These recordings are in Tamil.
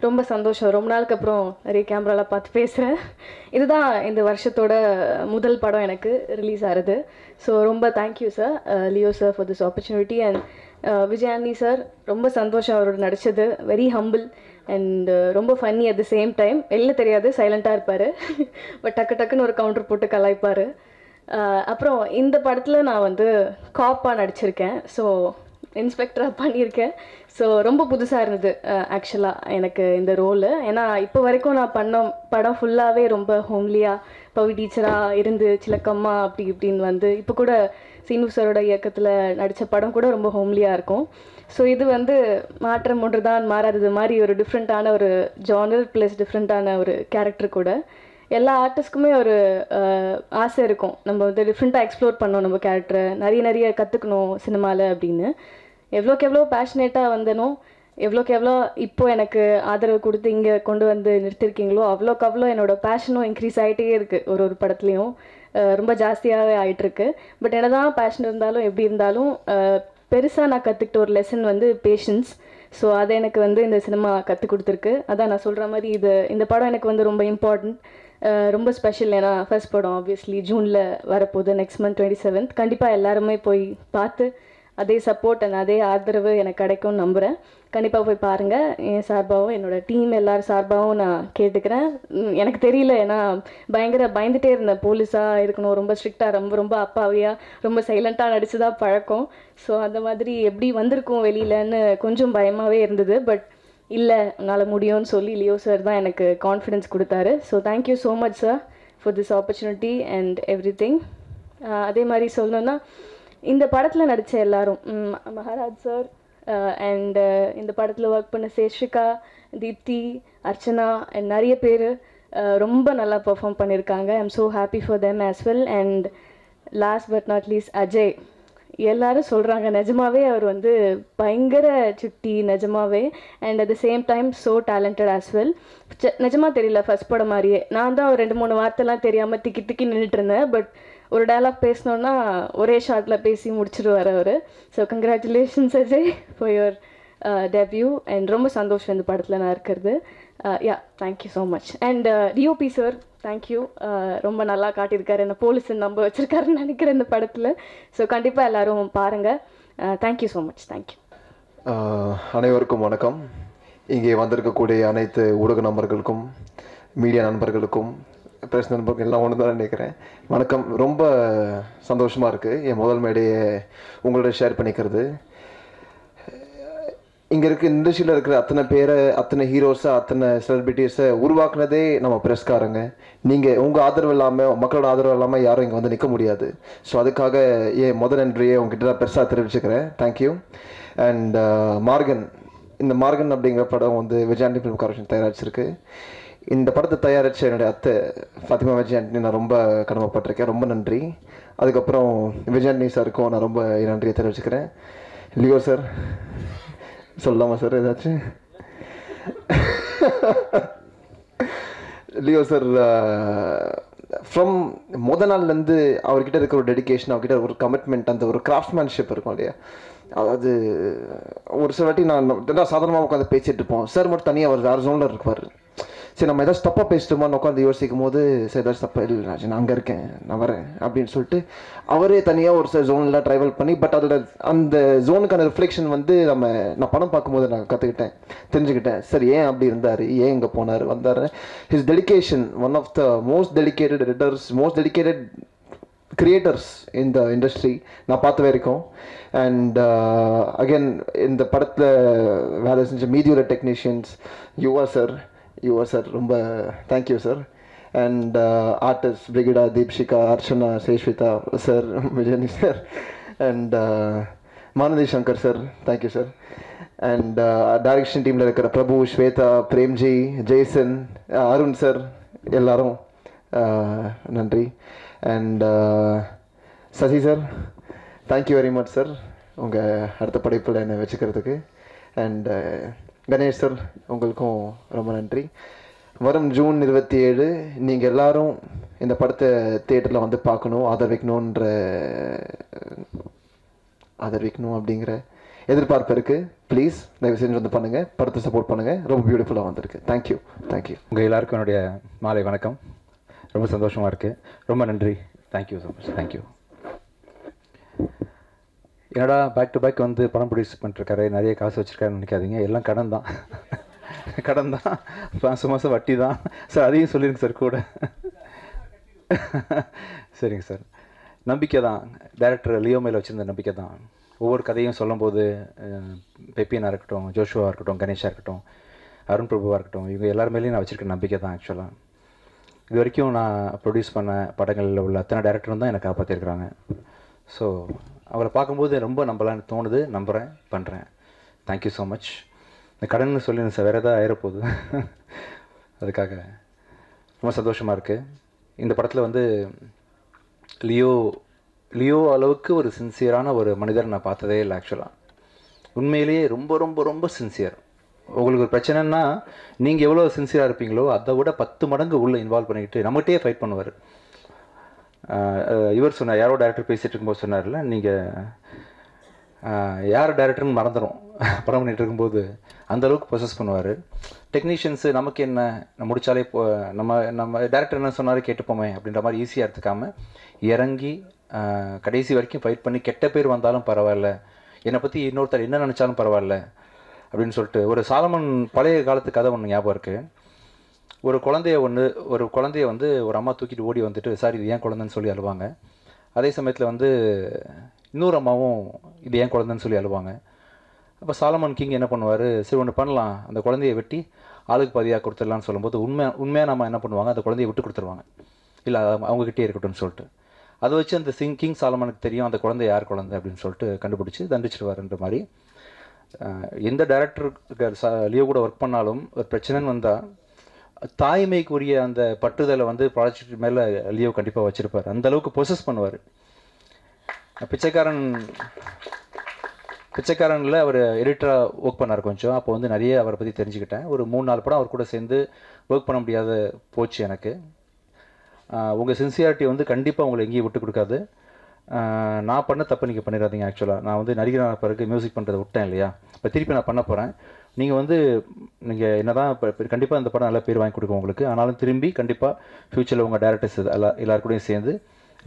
ரொம்ப சந்தோஷம். ரொம்ப நாளுக்கு அப்புறம் நிறைய கேமராவில் பார்த்து பேசுகிறேன். இதுதான் இந்த வருஷத்தோட முதல் படம் எனக்கு ரிலீஸ் ஆகிறது. ஸோ ரொம்ப thank you sir, Leo sir for this opportunity. And Vijayani sir, ரொம்ப சந்தோஷம் அவரோட நடித்தது. வெரி ஹம்பிள் அண்ட் ரொம்ப funny at the same time. வெளில தெரியாது, சைலண்ட்டாக இருப்பார். பட் டக்குன்னு ஒரு கவுண்டர் போட்டு கலாய்ப்பார். அப்புறம் இந்த படத்தில் நான் வந்து காப்பாக நடிச்சிருக்கேன். ஸோ இன்ஸ்பெக்டராக பண்ணியிருக்கேன். ஸோ ரொம்ப புதுசாக இருந்தது ஆக்சுவலாக எனக்கு இந்த ரோலு. ஏன்னா இப்போ வரைக்கும் நான் பண்ண படம் ஃபுல்லாகவே ரொம்ப ஹோம்லியாக பவி டீச்சராக இருந்து சிலக்கம்மா அப்படி இப்படின்னு வந்து இப்போ கூட சீனு சாரோட இயக்கத்தில் நடித்த படம் கூட ரொம்ப ஹோம்லியாக இருக்கும். ஸோ இது வந்து மாற்றம் ஒன்று தான் மாறாதது மாதிரி ஒரு டிஃப்ரெண்ட்டான ஒரு ஜானர் ப்ளஸ் டிஃப்ரெண்ட்டான ஒரு கேரக்டர் கூட. எல்லா ஆர்டிஸ்ட்டுக்குமே ஒரு ஆசை இருக்கும், நம்ம வந்து டிஃப்ரெண்ட்டாக எக்ஸ்ப்ளோர் பண்ணோம் நம்ம கேரக்டரை, நிறைய கற்றுக்கணும் சினிமாவில் அப்படின்னு. எவ்வளோக்கு எவ்வளோ பேஷனேட்டாக வந்தனோ, எவ்வளோக்கு எவ்வளோ இப்போது எனக்கு ஆதரவு கொடுத்து இங்கே கொண்டு வந்து நிறுத்திருக்கீங்களோ அவ்வளோக்கு அவ்வளோ என்னோடய பேஷனும் இன்க்ரீஸ் ஆகிட்டே இருக்குது. ஒரு படத்துலையும் ரொம்ப ஜாஸ்தியாகவே ஆகிட்டுருக்கு. பட் என்ன தான் பேஷன் இருந்தாலும் எப்படி இருந்தாலும் பெருசாக நான் கற்றுக்கிட்ட ஒரு லெசன் வந்து பேஷன்ஸ். ஸோ அதை எனக்கு வந்து இந்த சினிமா கற்றுக் கொடுத்துருக்கு. அதான் நான் சொல்கிற மாதிரி இந்த படம் எனக்கு வந்து ரொம்ப இம்பார்ட்டண்ட், ரொம்ப ஸ்பெஷல். ஏன்னா ஃபர்ஸ்ட் படம் ஆப்வியஸ்லி ஜூனில் வரப்போகுது, நெக்ஸ்ட் மந்த் 27th. கண்டிப்பாக எல்லாருமே போய் பார்த்து அதே சப்போர்ட் அண்ட் அதே ஆதரவு எனக்கு கிடைக்கும்னு நம்புகிறேன். கண்டிப்பாக போய் பாருங்கள். என் சார்பாகவும் என்னோடய டீம் எல்லார் சார்பாகவும் நான் கேட்டுக்கிறேன். எனக்கு தெரியல, ஏன்னா பயந்துகிட்டே இருந்தேன். போலீஸாக இருக்கணும், ரொம்ப ஸ்ட்ரிக்டாக, ரொம்ப அப்பாவியாக, ரொம்ப சைலண்ட்டாக நடிச்சு தான் பழக்கம். ஸோ அந்த மாதிரி எப்படி வந்திருக்கும் வெளியிலன்னு கொஞ்சம் பயமாகவே இருந்தது. பட் இல்லை, உன்னால் முடியும்னு சொல்லி லியோ சார் தான் எனக்கு கான்ஃபிடென்ஸ் கொடுத்தாரு. So thank you so much sir for this opportunity and every thing. அதே மாதிரி சொல்லணுன்னா, இந்த படத்தில் நடித்த எல்லாரும், மகாராஜ் சார் அண்ட் இந்த படத்தில் ஒர்க் பண்ண சேஷிகா, தீப்தி, அர்ச்சனா அண்ட் நிறைய பேர் ரொம்ப நல்லா பெர்ஃபார்ம் பண்ணியிருக்காங்க. I am so happy for them as well. And last but not least Ajay. எல்லாரும் சொல்கிறாங்க நிஜமாவே அவர் வந்து பயங்கர சுட்டி நிஜமாவே. And at the same time so talented as well. நிஜமாக தெரியல, ஃபர்ஸ்ட் படம் மாதிரியே நான் தான் ஒரு 2-3 வார்த்தைலாம் தெரியாமல் திக்கி நின்றுட்டு இருந்தேன். பட் ஒரு டயலாக் பேசினோன்னா ஒரே ஷார்ட்டில் பேசி முடிச்சிடுவார் அவர். So congratulations Ajay for your debut. And ரொம்ப சந்தோஷம் இந்த படத்தில் நான் இருக்கிறது. Yeah, thank you so much. And DOP sir, thank you. ரொம்ப நல்லா காட்டியிருக்காரு, என்ன போலீஸ்ன்னு நம்ப வச்சுருக்காருன்னு நினைக்கிறேன் இந்த படத்தில். ஸோ கண்டிப்பாக எல்லோரும் பாருங்கள். Thank you so much. தேங்க்யூ. அனைவருக்கும் வணக்கம். இங்கே வந்திருக்கக்கூடிய அனைத்து ஊடக நண்பர்களுக்கும், மீடியா நண்பர்களுக்கும், பிரஸ் நண்பர்கள் எல்லாம் ஒன்று தான் நினைக்கிறேன். வணக்கம். ரொம்ப சந்தோஷமாக இருக்குது என் முதல் மேடையை உங்களோட ஷேர் பண்ணிக்கிறது. இங்கே இருக்க இண்டஸ்ட்ரியில் இருக்கிற அத்தனை பேரை, அத்தனை ஹீரோஸை, அத்தனை செலிபிரிட்டிஸை உருவாக்குனதே நம்ம ப்ரெஸ்காரங்க. நீங்கள் உங்கள் ஆதரவு இல்லாமல், மக்களோட ஆதரவு இல்லாமல் யாரும் இங்கே வந்து நிற்க முடியாது. ஸோ அதுக்காக என் முதல் நன்றியை உங்ககிட்ட தான் பெருசாக தெரிவிச்சுக்கிறேன். தேங்க்யூ. அண்ட் மார்கன், இந்த மார்கன் அப்படிங்கிற படம் வந்து விஜயாண்டி ஃபிலிம் கார்பரேஷன் தயாரிச்சிருக்கு. இந்த படத்தை தயாரித்த என்னுடைய அத்தை ஃபாத்திமா விஜயாண்டி நான் ரொம்ப கடமைப்பட்டிருக்கேன். ரொம்ப நன்றி. அதுக்கப்புறம் விஜயாண்டி சாருக்கும் நான் ரொம்ப நன்றியை தெரிவிச்சுக்கிறேன். லியோ சார், சொல்லலாமா சார் ஏதாச்சும்? லியோ சார் ஃப்ரம் நாள்லேருந்து அவர்கிட்ட இருக்கிற ஒரு டெடிக்கேஷன், அவர்கிட்ட ஒரு கமிட்மெண்ட், அந்த ஒரு கிராஃப்ட்மேன்ஷிப் இருக்கும் இல்லையா? அதாவது ஒரு சில வாட்டி நான் சாதாரணமாக உட்காந்து பேசிகிட்டு இருப்போம், சார் மட்டும் தனியாக அவர் வேறு ஜோனில் இருப்பார். சரி, நம்ம ஏதாச்சும் தப்பாக பேசிட்டோமான்னு உட்காந்து யோசிக்கும் போது, சரி ஏதாச்சும் தப்பாக இல்லை ராஜ், நான் அங்கே இருக்கேன், நான் வரேன் அப்படின்னு சொல்லிட்டு அவரே தனியாக ஒரு சில ஜோன்லாம் ட்ராவல் பண்ணி, பட் அதோட அந்த ஜோனுக்கான ரிஃப்ளெக்ஷன் வந்து நான் படம் பார்க்கும்போது நான் கற்றுக்கிட்டேன், தெரிஞ்சுக்கிட்டேன். சரி, ஏன் அப்படி இருந்தார், ஏன் இங்கே போனார், வந்தார். His dedication, one of the most dedicated editors, most dedicated creators இந்த இண்டஸ்ட்ரி நான் பார்த்த வரைக்கும். அண்ட் அகெயின் இந்த படத்தில் வேலை செஞ்ச மீதியோட டெக்னீஷியன்ஸ், யுவா சார் ரொம்ப thank you sir. And artist Brigida, Deepshikha, Archana, Sheshvitha sir, Vijayani sir, and Manathi Shankar sir, thank you sir. And direction டீமில் இருக்கிற பிரபு, ஸ்வேதா, பிரேம்ஜி, ஜெய்சன், அருண் சார், எல்லாரும் நன்றி. And Sasi sir, thank you very much sir, உங்கள் அடுத்த படைப்பில் என்னை வச்சுக்கிறதுக்கு. அண்ட் கணேஷ் சார், உங்களுக்கும் ரொம்ப நன்றி. வரும் ஜூன் 27 நீங்கள் எல்லாரும் இந்த படத்தை தியேட்டரில் வந்து பார்க்கணும், ஆதரவிக்கணும் அப்படிங்கிற எதிர்பார்ப்பு இருக்குது. ப்ளீஸ் தயவு செஞ்சு வந்து பண்ணுங்கள், படத்தை சப்போர்ட் பண்ணுங்கள். ரொம்ப பியூட்டிஃபுல்லாக வந்திருக்கு. தேங்க்யூ. உங்கள் எல்லாருக்கும் என்னுடைய மாலை வணக்கம். ரொம்ப சந்தோஷமாக இருக்குது. ரொம்ப நன்றி. Thank you so much. தேங்க்யூ. என்னடா பேக் டு பேக் வந்து படம் ப்ரொடியூஸ் பண்ணிருக்காரு, நிறைய காசு வச்சுருக்காருன்னு நினைக்காதீங்க. எல்லாம் கடன் தான். கடன் தான், மாதம் மாதம் வட்டி தான் சார். அதையும் சொல்லிடுங்க சார் கூட. சரிங்க சார். நம்பிக்கை தான், டைரக்டர் லியோ மேலே வச்சுருந்த நம்பிக்கை தான். ஒவ்வொரு கதையும் சொல்லும்போது பெப்பியனாக இருக்கட்டும், ஜோஷுவாக இருக்கட்டும், கணேஷாக இருக்கட்டும், அருண் பிரபுவாக இருக்கட்டும், இவங்க எல்லார் மேலேயும் நான் வச்சுருக்க நம்பிக்கை தான். ஆக்சுவலாக இது வரைக்கும் நான் ப்ரொடியூஸ் பண்ண படங்களில் உள்ள அத்தனை டேரக்டரும் தான் என்னை காப்பாற்றிருக்கிறாங்க. ஸோ அவரை பார்க்கும்போது ரொம்ப நம்பலான்னு தோணுது. நம்புகிறேன், பண்ணுறேன். Thank you so much. இந்த கடன்னு சொல்லி சார் வேறு எதாவது ஆயிரப்போகுது. அதுக்காக ரொம்ப சந்தோஷமாக இருக்குது. இந்த படத்தில் வந்து லியோ அளவுக்கு ஒரு சின்சியரான ஒரு மனிதர் நான் பார்த்ததே இல்லை. ஆக்சுவலாக உண்மையிலேயே ரொம்ப ரொம்ப ரொம்ப சின்சியர். உங்களுக்கு ஒரு பிரச்சனைன்னா நீங்கள் எவ்வளோ சின்சியராக இருப்பீங்களோ அதை விட 10 மடங்கு உள்ளே இன்வால்வ் பண்ணிக்கிட்டு நம்மகிட்டே ஃபைட் பண்ணுவார். இவர் சொன்னார், யாரோ டேரக்டர் பேசிகிட்டு இருக்கும்போது சொன்னார்ல, நீங்கள் யார் டேரக்டர்னு மறந்துடும் படம் பண்ணிகிட்டு இருக்கும்போது. அந்தளவுக்கு ப்ரொசஸ் பண்ணுவார். டெக்னீஷியன்ஸு நமக்கு என்ன, முடித்தாலே நம்ம டேரக்டர் என்ன சொன்னாலும் கேட்டுப்போமே அப்படின்ற மாதிரி ஈஸியாக எடுத்துக்காமல் இறங்கி கடைசி வரைக்கும் ஃபைட் பண்ணி கெட்ட பேர் வந்தாலும் பரவாயில்ல, என்னை பற்றி இன்னொருத்தர் என்ன நினச்சாலும் பரவாயில்ல அப்படின்னு சொல்லிட்டு. ஒரு சாலமன் பழைய காலத்து கதை ஒன்று ஞாபகம் இருக்குது. ஒரு குழந்தைய வந்து ஒரு அம்மா தூக்கிட்டு ஓடி வந்துட்டு, சார் இது ஏன் குழந்தைன்னு சொல்லி அழுவாங்க. அதே சமயத்தில் வந்து இன்னொரு அம்மாவும் இது ஏன் குழந்தைன்னு சொல்லி அழுவாங்க. அப்போ சாலமன் கிங் என்ன பண்ணுவார், சரி ஒன்று பண்ணலாம், அந்த குழந்தைய வெட்டி ஆளுக்கு பாதியாக கொடுத்துடலான்னு சொல்லும்போது உண்மையாக நம்ம என்ன பண்ணுவாங்க, அந்த குழந்தைய விட்டு கொடுத்துருவாங்க. இல்லை அவங்ககிட்டே இருக்கட்டும்னு சொல்லிட்டு. அதை வச்சு அந்த கிங் சாலமனுக்கு தெரியும் அந்த குழந்தை யார் குழந்தை அப்படின்னு சொல்லிட்டு கண்டுபிடிச்சி தண்டிச்சிடுவாருன்ற மாதிரி. எந்த டேரக்டருக்கு லியோ கூட ஒர்க் பண்ணாலும் ஒரு பிரச்சனைன்னு வந்தால் தாய்மைக்குரிய அந்த பட்டுதலை வந்து ப்ராஜெக்ட் மேலே லியோ கண்டிப்பாக வச்சுருப்பார். அந்தளவுக்கு ப்ரொசஸ் பண்ணுவார். பிச்சைக்காரனில் அவர் எடிட்டராக ஒர்க் பண்ணார் கொஞ்சம். அப்போ வந்து நிறைய அவரை பற்றி தெரிஞ்சுக்கிட்டேன். ஒரு 3-4 படம் அவர் கூட சேர்ந்து ஒர்க் பண்ண முடியாத போச்சு எனக்கு. உங்கள் சின்சியாரிட்டி வந்து கண்டிப்பாக உங்களை எங்கேயும் விட்டு கொடுக்காது. நான் பண்ண தப்பு நீங்கள் பண்ணிடாதீங்க. ஆக்சுவலாக நான் வந்து நடிகரான பிறகு மியூசிக் பண்ணுறதை விட்டேன் இல்லையா, இப்போ திருப்பி நான் பண்ண போகிறேன். நீங்கள் என்ன தான் இப்போ கண்டிப்பாக இந்த படம் நல்ல பேர் வாங்கி கொடுக்கும் உங்களுக்கு. ஆனாலும் திரும்பி கண்டிப்பாக ஃப்யூச்சரில் உங்கள் டேரக்டர்ஸ் எல்லாருக்கூடையும் சேர்ந்து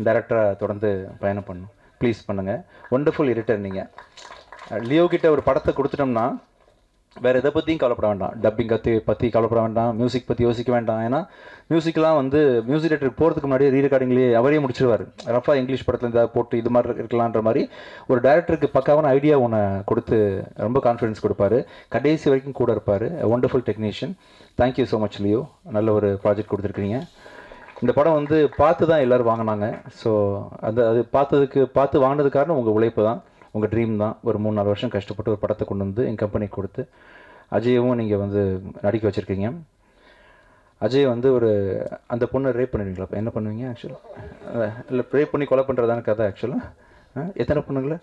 டேரக்டராக தொடர்ந்து பயணம் பண்ணணும். ப்ளீஸ் பண்ணுங்கள். ஒண்டர்ஃபுல் எடிட்டர் நீங்கள். லியோ கிட்ட ஒரு படத்தை கொடுத்துட்டோம்னா வேறு எதை பற்றியும் கவலைப்பட வேண்டாம். டப்பிங் பற்றி கவலைப்பட வேண்டாம், மியூசிக் பற்றி யோசிக்க வேண்டாம். ஏன்னா மியூசிக்லாம் வந்து மியூசிக் டேரக்டருக்கு போகிறதுக்கு முன்னாடியே ரீரெக்கார்டிங்லேயே அவரே முடிச்சிருவார். ரஃபாக இங்கிலீஷ் படத்தில் இந்த போட்டு இது மாதிரி இருக்கலான்ற மாதிரி ஒரு டேரக்டருக்கு பக்காவான ஐடியா ஒன்று கொடுத்து ரொம்ப கான்ஃபிடன்ஸ் கொடுப்பாரு. கடைசி வரைக்கும் கூட இருப்பார். Wonderful technician. Thank you so much Leo. நல்ல ஒரு ப்ராஜெக்ட் கொடுத்துருக்கீங்க. இந்த படம் வந்து பார்த்து தான் எல்லோரும் வாங்கினாங்க. ஸோ அது பார்த்து வாங்கினது காரணம் உங்கள் உழைப்பு தான், உங்கள் ட்ரீம் தான். ஒரு 3-4 வருஷம் கஷ்டப்பட்டு ஒரு படத்தை கொண்டு வந்து என் கம்பெனிக்கு கொடுத்து அஜயவும் நீங்கள் வந்து நடிக்க வச்சுருக்கீங்க. அஜய் வந்து அந்த பொண்ணை ரேப் பண்ணுவீங்களா? என்ன பண்ணுவீங்க ஆக்சுவலாக? இல்லை ரேப் பண்ணி கொலை பண்ணுறதான கதை ஆக்சுவலாக. எத்தனை பொண்ணுங்களா?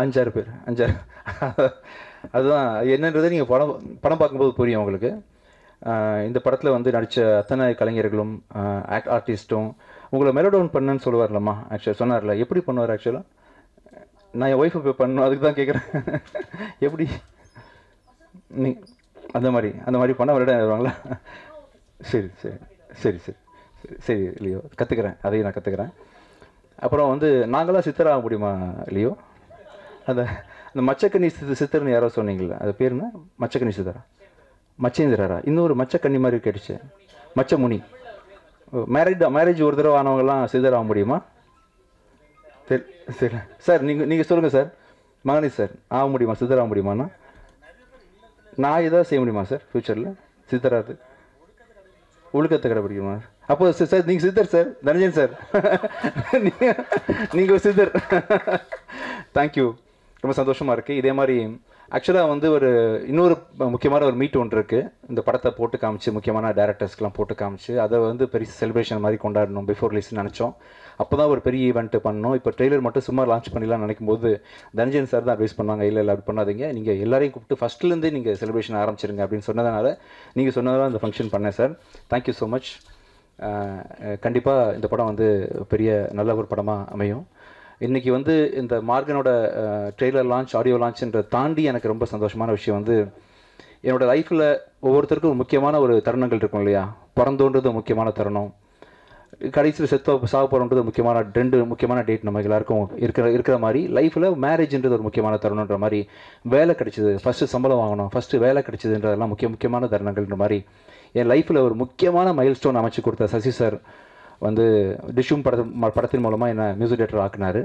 5-6 பேர். 5-6. அதுதான் என்னன்றதை நீங்கள் படம் பார்க்கும்போது புரியும் உங்களுக்கு. இந்த படத்தில் வந்து நடித்த அத்தனை கலைஞர்களும் ஆர்டிஸ்ட்டும் உங்களை மெலோடவுன் பண்ணுன்னு சொல்லுவார்லம்மா. ஆக்சுவலாக சொன்னார்ல, எப்படி பண்ணுவார் ஆக்சுவலாக? நான் என் ஒய்ஃபை பண்ணணும், அதுக்கு தான் கேட்குறேன். எப்படி நீ அந்த மாதிரி பண்ண விளையாட வருவாங்களா? சரி சரி சரி சரி சரி சரி லியோ, கற்றுக்கிறேன். அதையும் நான் கற்றுக்கிறேன். அப்புறம் வந்து நாங்களாம் சித்தராக முடியுமா லியோ? அந்த மச்சக்கண்ணி சித்தர்னு யாரோ சொன்னீங்களா, அது பேர் என்ன? மச்சக்கண்ணி சித்தரா? மச்சேந்திரரா? இன்னொரு மச்சக்கண்ணி மாதிரி கேட்டுச்சு, மச்சமுனி. மேரேஜ் ஒரு தடவை ஆனவங்கலாம் சித்தர் ஆக முடியுமா? சரி சரி சார், நீங்கள் சொல்லுங்கள் சார். மகனி சார் ஆக முடியுமா, சித்தர் ஆக முடியுமாண்ணா? நான் ஏதாவது செய்ய முடியுமா சார் ஃப்யூச்சரில் சித்தராது? ஒழுக்கத்தை கடைப்பிடிக்குமா? அப்போ சார் நீங்கள் சித்தர் சார், தனஞ்சன் சார். நீங்கள் சித்தர். தேங்க்யூ. ரொம்ப சந்தோஷமாக இருக்குது. இதே மாதிரி ஆக்சுவலாக வந்து இன்னொரு முக்கியமான ஒரு மீட் ஒன்று இருக்குது. இந்த படத்தை போட்டு காமிச்சு முக்கியமான டேரக்டர்ஸ்க்கெலாம் போட்டு காமிச்சு அதை வந்து பெரிய செலிப்ரேஷன் மாதிரி கொண்டாடணும் பிஃபோர் ரிலீஸ்னு நினச்சோம். அப்போ தான் ஒரு பெரிய ஈவெண்ட்டு பண்ணோம். இப்போ ட்ரெய்லர் மட்டும் சும்மா லான்ச் பண்ணிடலாம் நினைக்கும் போது தனஞ்சன் சார் தான் அட்வைஸ் பண்ணாங்க, இல்லை அப்படி பண்ணாதீங்க, நீங்கள் எல்லாரையும் கூப்பிட்டு ஃபஸ்ட்லேருந்தே நீங்கள் செலிப்ரேஷன் ஆரம்பிச்சிருங்க அப்படின்னு சொன்னதுனால நீங்கள் சொன்னதால் இந்த ஃபங்க்ஷன் பண்ணேன் சார். Thank you so much. கண்டிப்பாக இந்த படம் வந்து பெரிய நல்ல ஒரு படமாக அமையும். இன்றைக்கி வந்து இந்த மார்கனோட ட்ரெய்லர் லான்ச், ஆடியோ லான்ச்ன்ற தாண்டி எனக்கு ரொம்ப சந்தோஷமான விஷயம் வந்து என்னோடய லைஃப்பில் ஒவ்வொருத்தருக்கும் ஒரு முக்கியமான ஒரு தருணங்கள் இருக்கும் இல்லையா. பிறந்தோன்றது முக்கியமான தருணம், கடைசியில் சாக போகிறோன்றது முக்கியமான 2 முக்கியமான டேட் நம்ம எல்லாருக்கும் இருக்கிற மாதிரி லைஃப்பில் மேரேஜ்ன்றது ஒரு முக்கியமான தருணன்ற மாதிரி, வேலை கிடைச்சிது, ஃபஸ்ட்டு சம்பளம் வாங்கணும், ஃபஸ்ட்டு வேலை கிடைச்சிதுன்றதெல்லாம் முக்கியமான தருணங்கள்ன்ற மாதிரி என் லைஃப்பில் ஒரு முக்கியமான மைல் ஸ்டோன் அமைச்சு கொடுத்த சசி சார் வந்து டிஷ்யூம் படத்தின் மூலமாக என்னை மியூசிக் டைரக்டர் ஆக்குனார்.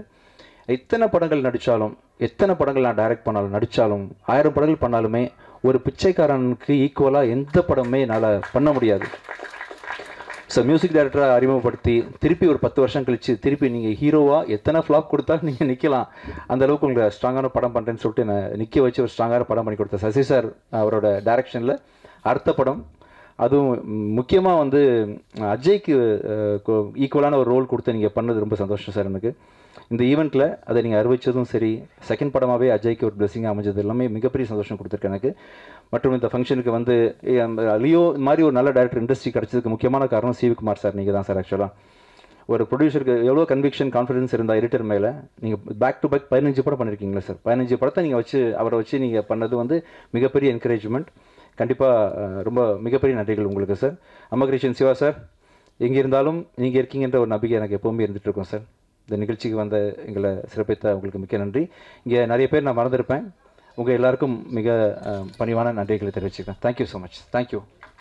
எத்தனை படங்கள் நடித்தாலும், எத்தனை படங்கள் நான் டைரக்ட் பண்ணாலும் நடித்தாலும், 1000 படங்கள் பண்ணாலுமே ஒரு பிச்சைக்காரனுக்கு ஈக்குவலாக எந்த படமே என்னால் பண்ண முடியாது. ஸோ மியூசிக் டைரக்டராக அறிமுகப்படுத்தி திருப்பி ஒரு 10 வருஷம் கழித்து திருப்பி நீங்கள் ஹீரோவாக எத்தனை ஃப்ளாப் கொடுத்தாலும் நீங்கள் நிற்கலாம், அந்தளவுக்கு உங்களை ஸ்ட்ராங்கான படம் பண்ணுறேன்னு சொல்லிட்டு என்னை நிற்க வச்சு ஒரு ஸ்ட்ராங்கான படம் பண்ணி கொடுத்த சசி சார் அவரோட டைரக்ஷனில் அடுத்த படம், அதுவும் முக்கியமாக வந்து அஜய்க்கு ஈக்குவலான ஒரு ரோல் கொடுத்து நீங்கள் பண்ணது ரொம்ப சந்தோஷம் சார் எனக்கு. இந்த ஈவெண்ட்டில் அதை நீங்கள் அறிவித்ததும் சரி, செகண்ட் படமாகவே அஜய்க்கு ஒரு பிளெஸிங்காக அமைஞ்சது எல்லாமே மிகப்பெரிய சந்தோஷம் கொடுத்துருக்கு எனக்கு. மற்றும் இந்த ஃபங்க்ஷனுக்கு வந்து லியோ இந்த மாதிரி ஒரு நல்ல டைரக்டர் இண்டஸ்ட்ரி கிடச்சதுக்கு முக்கியமான காரணம் சிவிகுமார் சார் நீங்கள் தான் சார். ஆக்சுவலாக ஒரு ப்ரொடியூசருக்கு எவ்வளோ கன்விக்ஷன் கான்ஃபிடன்ஸ் இருந்தால் எடிட்டர் மேலே, நீங்கள் பேக் டு பேக் 15 படம் பண்ணியிருக்கீங்களா சார். 15 படத்தை நீங்கள் அவரை வச்சு நீங்கள் பண்ணது வந்து மிகப்பெரிய என்கரேஜ்மெண்ட். கண்டிப்பாக ரொம்ப மிகப்பெரிய நன்றிகள் உங்களுக்கு சார். அம்மகிருஷ்ணன் சிவா சார், எங்கே இருந்தாலும் நீங்கள் இருக்கீங்கன்ற ஒரு நம்பிக்கை எனக்கு எப்போவுமே இருந்துகிட்ருக்கோம் சார். இந்த நிகழ்ச்சிக்கு வந்த எங்களை சிறப்பித்த உங்களுக்கு மிக்க நன்றி. இங்கே நிறைய பேர் நான் மறந்துருப்பேன், உங்கள் எல்லாருக்கும் மிக பணிவான நன்றிகளை தெரிவிச்சுக்கிறேன். Thank you so much. தேங்க்யூ.